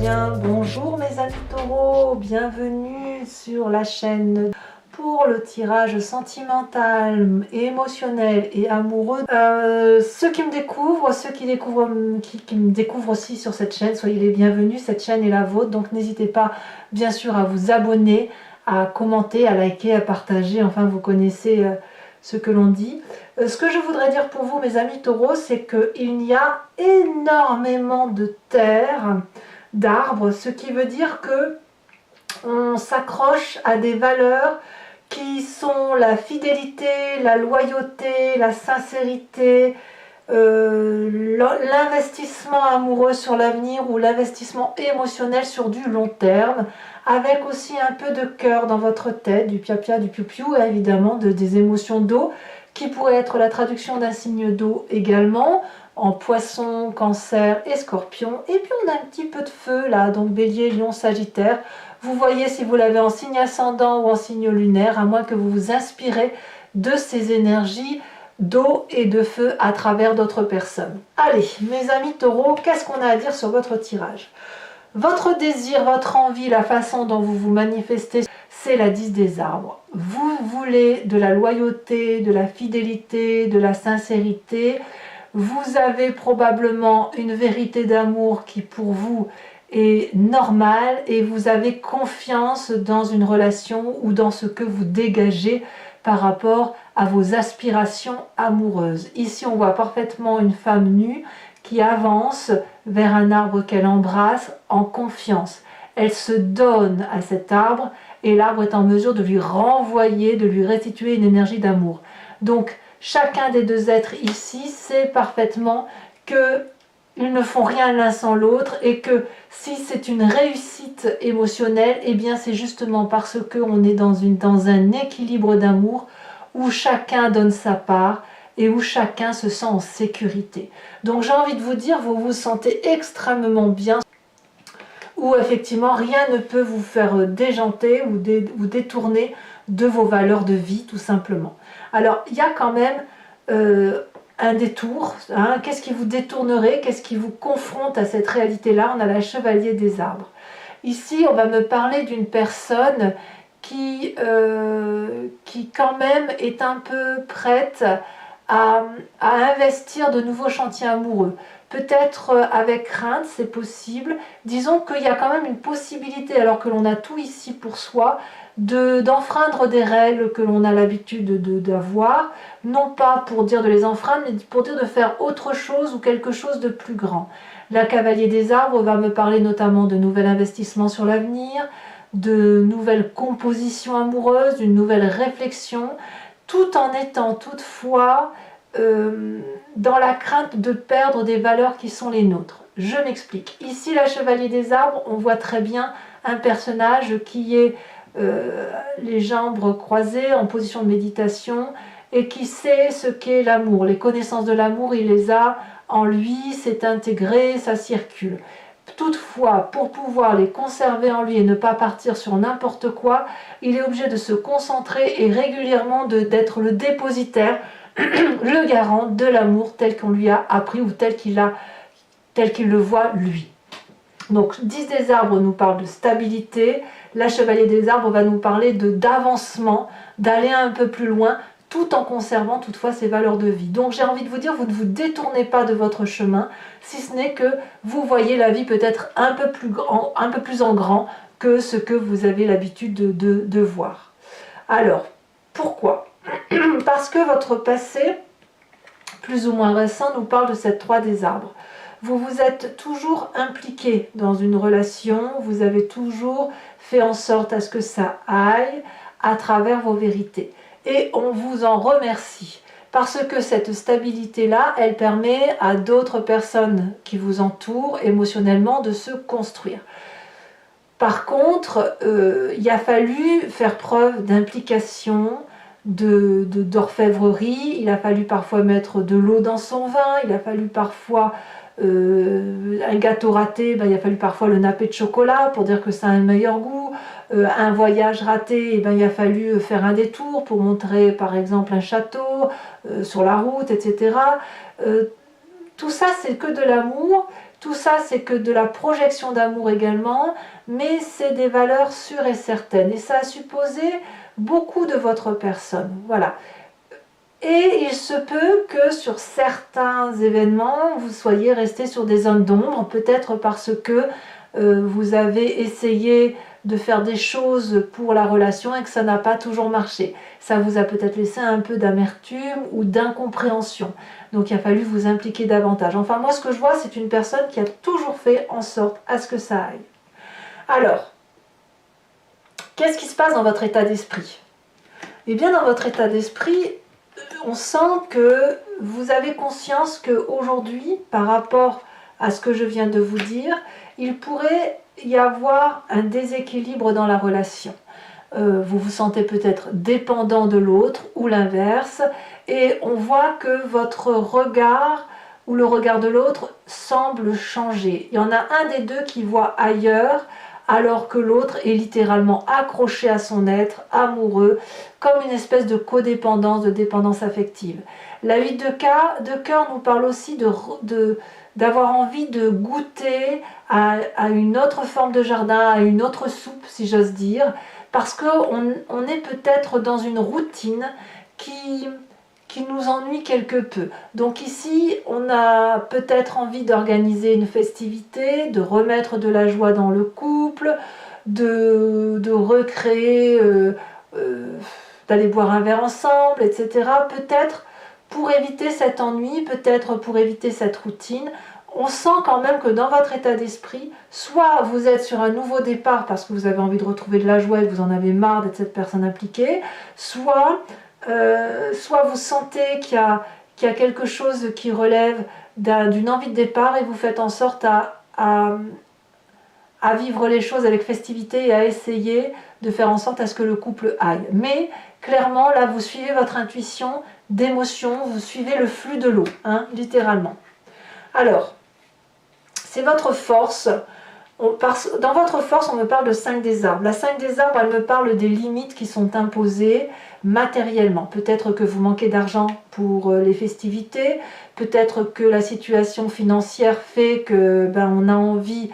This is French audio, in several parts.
bien, bonjour mes amis taureaux, bienvenue sur la chaîne pour le tirage sentimental, émotionnel et amoureux. Ceux qui me découvrent, ceux qui me découvrent aussi sur cette chaîne, soyez les bienvenus, cette chaîne est la vôtre, donc n'hésitez pas bien sûr à vous abonner, à commenter, à liker, à partager, enfin vous connaissez ce que l'on dit. Ce que je voudrais dire pour vous mes amis taureaux, c'est qu'il y a énormément de terre, d'arbres, ce qui veut dire que on s'accroche à des valeurs qui sont la fidélité, la loyauté, la sincérité, l'investissement amoureux sur l'avenir ou l'investissement émotionnel sur du long terme, avec aussi un peu de cœur dans votre tête, du pia-pia, du piou-piou, et évidemment des émotions d'eau, qui pourrait être la traduction d'un signe d'eau également, en poisson, cancer et scorpion. Et puis on a un petit peu de feu là, donc bélier, lion, sagittaire. Vous voyez si vous l'avez en signe ascendant ou en signe lunaire, à moins que vous vous inspirez de ces énergies d'eau et de feu à travers d'autres personnes. Allez, mes amis taureaux, qu'est-ce qu'on a à dire sur votre tirage? Votre désir, votre envie, la façon dont vous vous manifestez, c'est la 10 des arbres. Vous voulez de la loyauté, de la fidélité, de la sincérité. Vous avez probablement une vérité d'amour qui pour vous est normale et vous avez confiance dans une relation ou dans ce que vous dégagez par rapport à vos aspirations amoureuses. Ici, on voit parfaitement une femme nue qui avance vers un arbre qu'elle embrasse en confiance. Elle se donne à cet arbre et l'arbre est en mesure de lui renvoyer, de lui restituer une énergie d'amour. Donc, chacun des deux êtres ici sait parfaitement qu'ils ne font rien l'un sans l'autre et que si c'est une réussite émotionnelle, eh bien c'est justement parce qu'on est dans un équilibre d'amour où chacun donne sa part et où chacun se sent en sécurité. Donc j'ai envie de vous dire, vous vous sentez extrêmement bien, où effectivement rien ne peut vous faire déjanter ou détourner de vos valeurs de vie tout simplement. Alors il y a quand même un détour, hein. Qu'est-ce qui vous détournerait, qu'est-ce qui vous confronte à cette réalité-là? On a la chevalier des arbres. Ici on va me parler d'une personne qui quand même est un peu prête à investir de nouveaux chantiers amoureux. Peut-être avec crainte, c'est possible. Disons qu'il y a quand même une possibilité, alors que l'on a tout ici pour soi, d'enfreindre des règles que l'on a l'habitude d'avoir, non pas pour dire de les enfreindre, mais pour dire de faire autre chose ou quelque chose de plus grand. La cavalier des arbres va me parler notamment de nouvel investissement sur l'avenir, de nouvelles compositions amoureuses, d'une nouvelle réflexion, tout en étant toutefois dans la crainte de perdre des valeurs qui sont les nôtres. Je m'explique. Ici, la chevalier des arbres, on voit très bien un personnage qui est les jambes croisées en position de méditation et qui sait ce qu'est l'amour. Les connaissances de l'amour, il les a en lui, c'est intégré, ça circule. Toutefois, pour pouvoir les conserver en lui et ne pas partir sur n'importe quoi, il est obligé de se concentrer et régulièrement d'être le dépositaire, le garant de l'amour tel qu'on lui a appris ou tel qu'il le voit lui. Donc 10 des arbres nous parle de stabilité, la chevalier des arbres va nous parler d'avancement, d'aller un peu plus loin, tout en conservant toutefois ses valeurs de vie. Donc j'ai envie de vous dire, vous ne vous détournez pas de votre chemin, si ce n'est que vous voyez la vie peut-être un peu plus en grand que ce que vous avez l'habitude de voir. Alors, pourquoi? Parce que votre passé, plus ou moins récent, nous parle de cette 3 des arbres. Vous vous êtes toujours impliqué dans une relation, vous avez toujours fait en sorte à ce que ça aille à travers vos vérités. Et on vous en remercie, parce que cette stabilité-là, elle permet à d'autres personnes qui vous entourent émotionnellement de se construire. Par contre, il a fallu faire preuve d'implication, d'orfèvrerie, il a fallu parfois mettre de l'eau dans son vin, il a fallu parfois un gâteau raté, il a fallu parfois le napper de chocolat pour dire que ça a un meilleur goût, un voyage raté, il a fallu faire un détour pour montrer par exemple un château sur la route, etc. Tout ça, c'est que de l'amour, tout ça, c'est que de la projection d'amour également, mais c'est des valeurs sûres et certaines. Et ça a supposé beaucoup de votre personne. Voilà. Et il se peut que sur certains événements, vous soyez resté sur des zones d'ombre, peut-être parce que vous avez essayé de faire des choses pour la relation et que ça n'a pas toujours marché. Ça vous a peut-être laissé un peu d'amertume ou d'incompréhension. Donc il a fallu vous impliquer davantage. Enfin moi ce que je vois, c'est une personne qui a toujours fait en sorte à ce que ça aille. Alors, qu'est-ce qui se passe dans votre état d'esprit? Eh bien dans votre état d'esprit, on sent que vous avez conscience qu'aujourd'hui, par rapport à ce que je viens de vous dire, il pourrait y avoir un déséquilibre dans la relation. Vous vous sentez peut-être dépendant de l'autre ou l'inverse, et on voit que votre regard ou le regard de l'autre semble changer. Il y en a un des deux qui voit ailleurs, alors que l'autre est littéralement accroché à son être, amoureux, comme une espèce de codépendance, de dépendance affective. La 8 de cœur nous parle aussi d'avoir envie de goûter à une autre forme de jardin, à une autre soupe, si j'ose dire, parce qu'on est peut-être dans une routine qui nous ennuie quelque peu. Donc ici, on a peut-être envie d'organiser une festivité, de remettre de la joie dans le couple, de recréer, d'aller boire un verre ensemble, etc. Peut-être pour éviter cet ennui, peut-être pour éviter cette routine. On sent quand même que dans votre état d'esprit, soit vous êtes sur un nouveau départ parce que vous avez envie de retrouver de la joie et que vous en avez marre d'être cette personne impliquée, soit vous sentez qu'il y a quelque chose qui relève d'une envie de départ et vous faites en sorte à vivre les choses avec festivité et à essayer de faire en sorte à ce que le couple aille. Mais clairement, là, vous suivez votre intuition d'émotion, vous suivez le flux de l'eau, hein, littéralement. Alors, c'est votre force. Dans votre force, on me parle de 5 des arbres. La 5 des arbres, elle me parle des limites qui sont imposées matériellement. Peut-être que vous manquez d'argent pour les festivités, peut-être que la situation financière fait que on a envie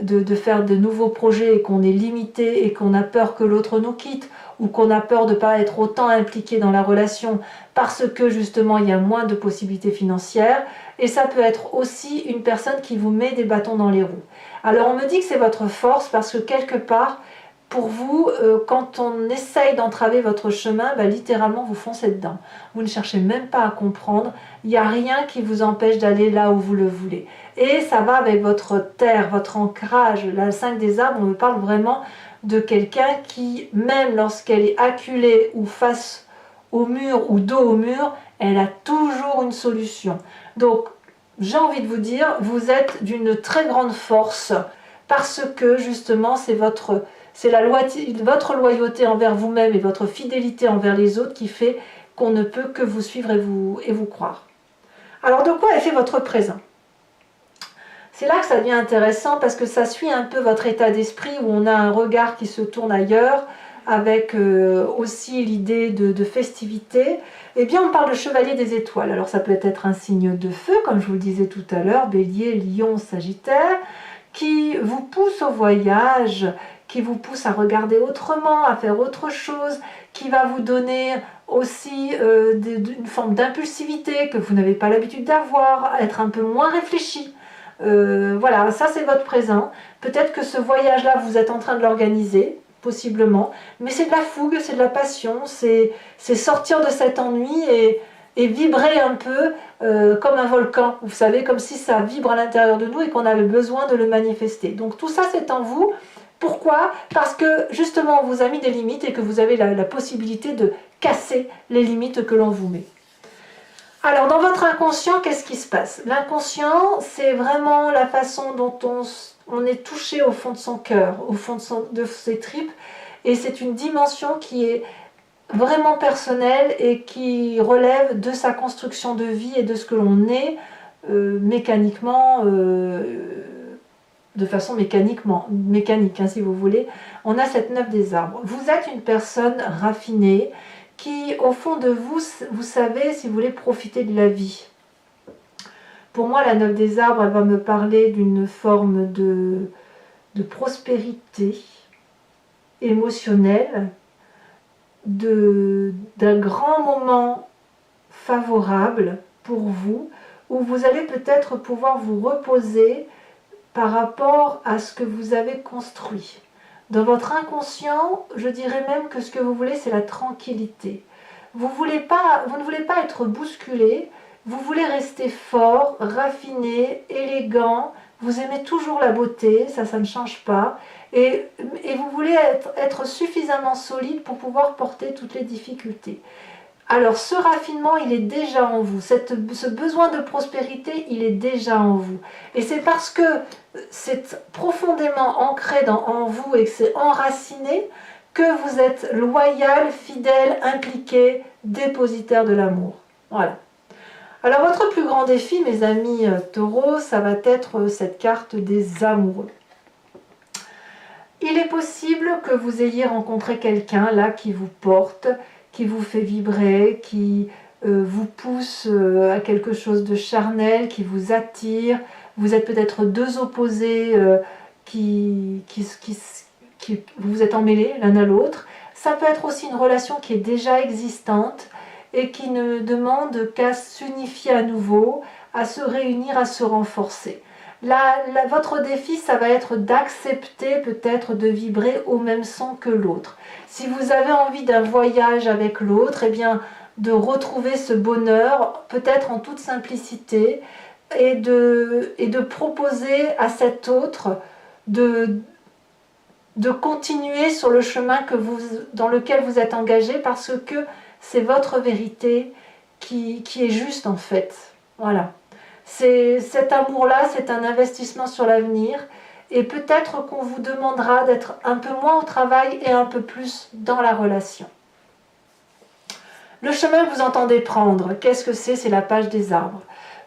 de faire de nouveaux projets et qu'on est limité et qu'on a peur que l'autre nous quitte ou qu'on a peur de ne pas être autant impliqué dans la relation parce que justement il y a moins de possibilités financières. Et ça peut être aussi une personne qui vous met des bâtons dans les roues. Alors on me dit que c'est votre force parce que quelque part, pour vous, quand on essaye d'entraver votre chemin, littéralement vous foncez dedans. Vous ne cherchez même pas à comprendre, il n'y a rien qui vous empêche d'aller là où vous le voulez. Et ça va avec votre terre, votre ancrage. La 5 des arbres, on me parle vraiment de quelqu'un qui, même lorsqu'elle est acculée ou face au mur ou dos au mur, elle a toujours une solution. Donc, j'ai envie de vous dire, vous êtes d'une très grande force parce que justement, c'est votre loyauté envers vous-même et votre fidélité envers les autres qui fait qu'on ne peut que vous suivre et vous croire. Alors, de quoi est fait votre présent? C'est là que ça devient intéressant parce que ça suit un peu votre état d'esprit où on a un regard qui se tourne ailleurs avec aussi l'idée de festivité. Eh bien, on parle de chevalier des étoiles. Alors, ça peut être un signe de feu, comme je vous le disais tout à l'heure, bélier, lion, sagittaire, qui vous pousse au voyage, qui vous pousse à regarder autrement, à faire autre chose, qui va vous donner aussi une forme d'impulsivité que vous n'avez pas l'habitude d'avoir, être un peu moins réfléchi. Voilà, ça c'est votre présent. Peut-être que ce voyage-là, vous êtes en train de l'organiser, possiblement, mais c'est de la fougue, c'est de la passion, c'est sortir de cet ennui et vibrer un peu comme un volcan, vous savez, comme si ça vibre à l'intérieur de nous et qu'on avait besoin de le manifester. Donc tout ça c'est en vous. Pourquoi? Parce que justement on vous a mis des limites et que vous avez la possibilité de casser les limites que l'on vous met. Alors dans votre inconscient, qu'est-ce qui se passe? L'inconscient, c'est vraiment la façon dont on est touché au fond de son cœur, au fond de ses tripes, et c'est une dimension qui est vraiment personnelle et qui relève de sa construction de vie et de ce que l'on est mécaniquement, de façon mécanique, hein, si vous voulez. On a cette 9 des arbres. Vous êtes une personne raffinée qui, au fond de vous, vous savez, si vous voulez, profiter de la vie. Pour moi, la 9 des arbres, elle va me parler d'une forme de prospérité émotionnelle, d'un grand moment favorable pour vous, où vous allez peut-être pouvoir vous reposer par rapport à ce que vous avez construit. Dans votre inconscient, je dirais même que ce que vous voulez, c'est la tranquillité. Vous ne voulez pas être bousculé, vous voulez rester fort, raffiné, élégant, vous aimez toujours la beauté, ça ne change pas, et vous voulez être suffisamment solide pour pouvoir porter toutes les difficultés. Alors ce raffinement, il est déjà en vous, ce besoin de prospérité, il est déjà en vous. Et c'est parce que c'est profondément ancré en vous et que c'est enraciné que vous êtes loyal, fidèle, impliqué, dépositaire de l'amour. Voilà. Alors votre plus grand défi, mes amis taureaux, ça va être cette carte des amoureux. Il est possible que vous ayez rencontré quelqu'un là qui vous porte, qui vous fait vibrer, qui vous pousse à quelque chose de charnel, qui vous attire. Vous êtes peut-être deux opposés vous êtes emmêlés l'un à l'autre. Ça peut être aussi une relation qui est déjà existante et qui ne demande qu'à s'unifier à nouveau, à se réunir, à se renforcer. Votre défi, ça va être d'accepter peut-être de vibrer au même son que l'autre. Si vous avez envie d'un voyage avec l'autre, eh bien, de retrouver ce bonheur, peut-être en toute simplicité, et de proposer à cet autre de continuer sur le chemin dans lequel vous êtes engagé, parce que c'est votre vérité qui est juste en fait. Voilà. Cet amour-là, c'est un investissement sur l'avenir, et peut-être qu'on vous demandera d'être un peu moins au travail et un peu plus dans la relation. Le chemin que vous entendez prendre, qu'est-ce que c'est? C'est la page des arbres.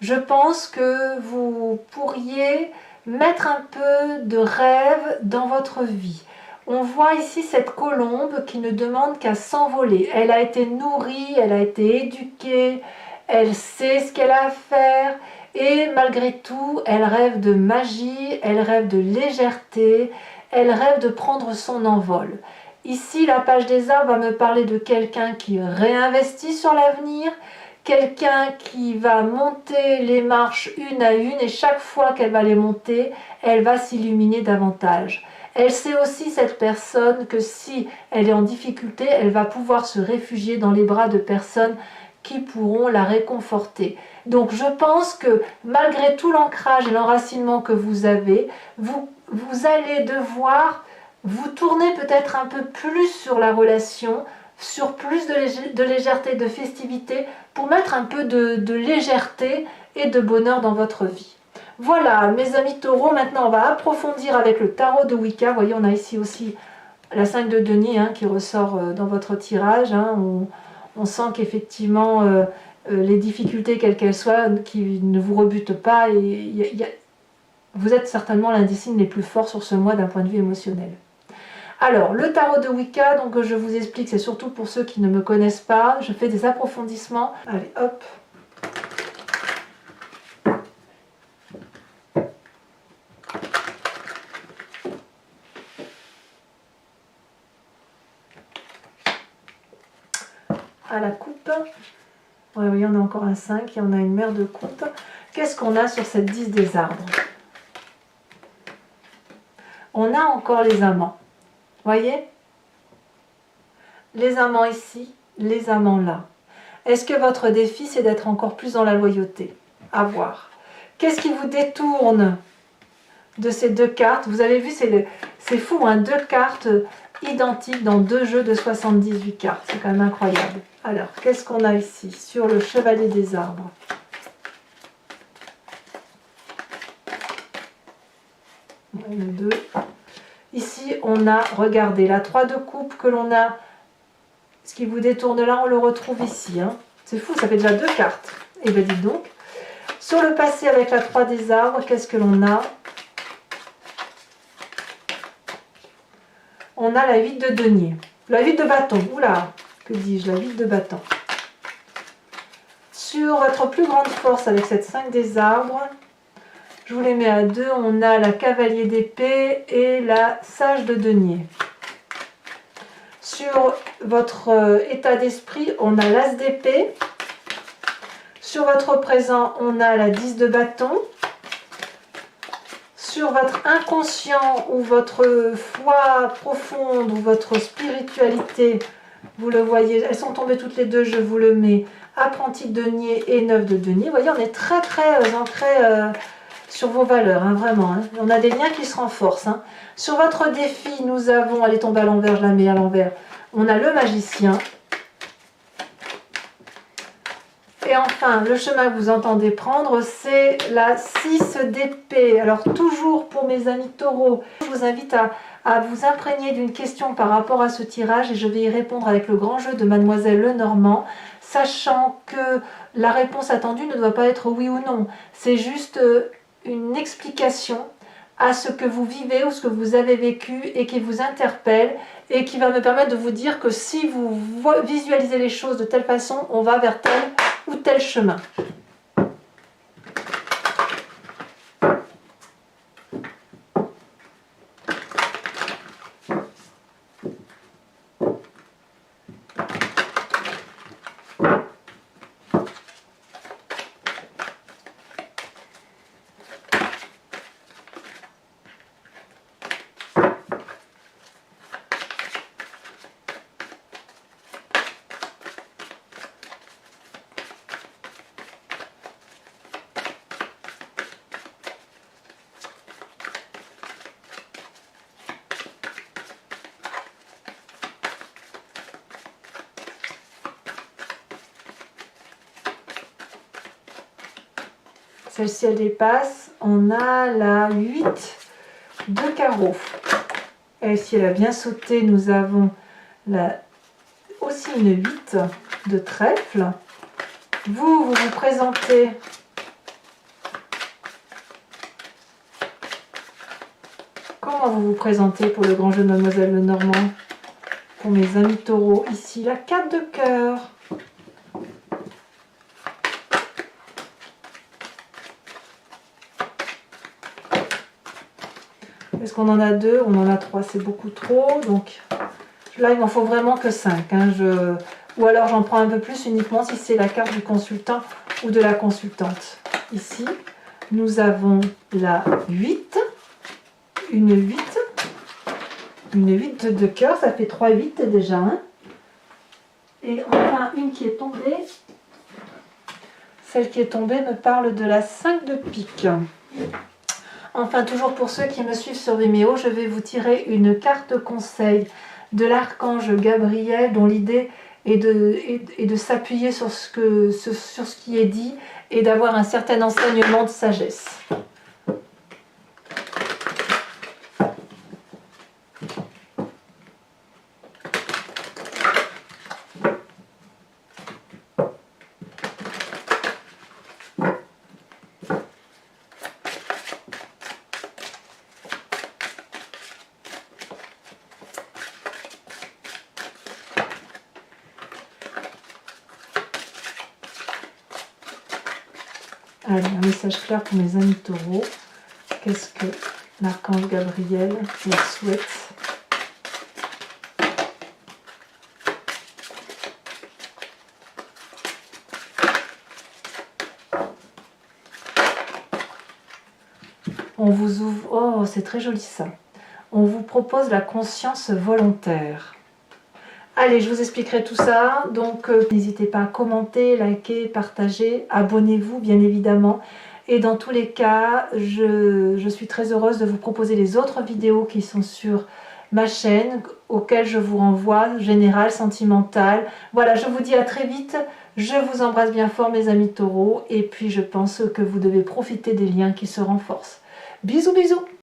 Je pense que vous pourriez mettre un peu de rêve dans votre vie. On voit ici cette colombe qui ne demande qu'à s'envoler. Elle a été nourrie, elle a été éduquée, elle sait ce qu'elle a à faire, et malgré tout, elle rêve de magie, elle rêve de légèreté, elle rêve de prendre son envol. Ici, la page des arbres va me parler de quelqu'un qui réinvestit sur l'avenir, quelqu'un qui va monter les marches une à une, et chaque fois qu'elle va les monter, elle va s'illuminer davantage. Elle sait aussi, cette personne, que si elle est en difficulté, elle va pouvoir se réfugier dans les bras de personnes qui pourront la réconforter. Donc je pense que malgré tout l'ancrage et l'enracinement que vous avez, vous allez devoir vous tourner peut-être un peu plus sur la relation, sur plus de légèreté, de festivité, pour mettre un peu de légèreté et de bonheur dans votre vie. Voilà, mes amis taureaux, maintenant on va approfondir avec le tarot de Wicca. Vous voyez, on a ici aussi la 5 de denier qui ressort dans votre tirage. On sent qu'effectivement, les difficultés, quelles qu'elles soient, qui ne vous rebutent pas, vous êtes certainement l'un des signes les plus forts sur ce mois d'un point de vue émotionnel. Alors, le tarot de Wicca, donc je vous explique, c'est surtout pour ceux qui ne me connaissent pas. Je fais des approfondissements. Allez, hop. À la coupe. Ouais, oui, on a encore un 5 et on a une mer de coupe. Qu'est-ce qu'on a sur cette 10 des arbres? On a encore les amants. Voyez? Les amants ici, les amants là. Est-ce que votre défi, c'est d'être encore plus dans la loyauté? À voir. Qu'est-ce qui vous détourne de ces deux cartes? Vous avez vu, c'est fou, deux cartes identiques dans deux jeux de 78 cartes. C'est quand même incroyable. Alors, qu'est-ce qu'on a ici sur le chevalier des arbres? Une, deux. Ici, on a, regardez, la 3 de coupe que l'on a. Ce qui vous détourne là, on le retrouve ici. C'est fou, ça fait déjà deux cartes. Et bien, dites donc. Sur le passé, avec la 3 des arbres, qu'est-ce que l'on a? On a la 8 de denier. La 8 de bâton. Oula, que dis-je? La 8 de bâton. Sur votre plus grande force avec cette 5 des arbres, je vous les mets à 2, on a la cavalier d'épée et la sage de denier. Sur votre état d'esprit, on a l'as d'épée. Sur votre présent, on a la 10 de bâton. Sur votre inconscient ou votre foi profonde ou votre spiritualité, vous le voyez, elles sont tombées toutes les deux, je vous le mets, apprenti de denier et 9 de denier. Vous voyez, on est très ancré sur vos valeurs, hein, vraiment. Hein. On a des liens qui se renforcent. Hein. Sur votre défi, nous avons, elle est tombée à l'envers, je la mets à l'envers, on a le magicien. Et enfin, le chemin que vous entendez prendre, c'est la 6 d'épée. Alors toujours pour mes amis taureaux, je vous invite à vous imprégner d'une question par rapport à ce tirage et je vais y répondre avec le grand jeu de Mademoiselle Lenormand, sachant que la réponse attendue ne doit pas être oui ou non. C'est juste une explication à ce que vous vivez ou ce que vous avez vécu et qui vous interpelle et qui va me permettre de vous dire que si vous visualisez les choses de telle façon, on va vers tel ou tel chemin. Celle-ci, elle dépasse. On a la 8 de carreau. Et si elle a bien sauté, nous avons aussi une 8 de trèfle. Vous vous présentez comment vous vous présentez pour le grand jeu de Mademoiselle Lenormand? Pour mes amis taureaux, ici, la 4 de cœur. Est-ce qu'on en a 2? On en a 3, c'est beaucoup trop. Donc là, il m'en faut vraiment que 5. Hein. Ou alors j'en prends un peu plus uniquement si c'est la carte du consultant ou de la consultante. Ici, nous avons la 8, une 8, une 8 de cœur, ça fait 3 8 déjà. Hein. Et enfin, une qui est tombée. Celle qui est tombée me parle de la 5 de pique. Enfin, toujours pour ceux qui me suivent sur Vimeo, je vais vous tirer une carte conseil de l'archange Gabriel, dont l'idée est de s'appuyer sur ce qui est dit et d'avoir un certain enseignement de sagesse. Allez, un message clair pour mes amis taureaux. Qu'est-ce que l'archange Gabriel leur souhaite? On vous ouvre... Oh, c'est très joli ça. On vous propose la conscience volontaire. Allez, je vous expliquerai tout ça. Donc, n'hésitez pas à commenter, liker, partager. Abonnez-vous, bien évidemment. Et dans tous les cas, je suis très heureuse de vous proposer les autres vidéos qui sont sur ma chaîne, auxquelles je vous renvoie, générale, sentimentale. Voilà, je vous dis à très vite. Je vous embrasse bien fort, mes amis taureaux. Et puis, je pense que vous devez profiter des liens qui se renforcent. Bisous, bisous!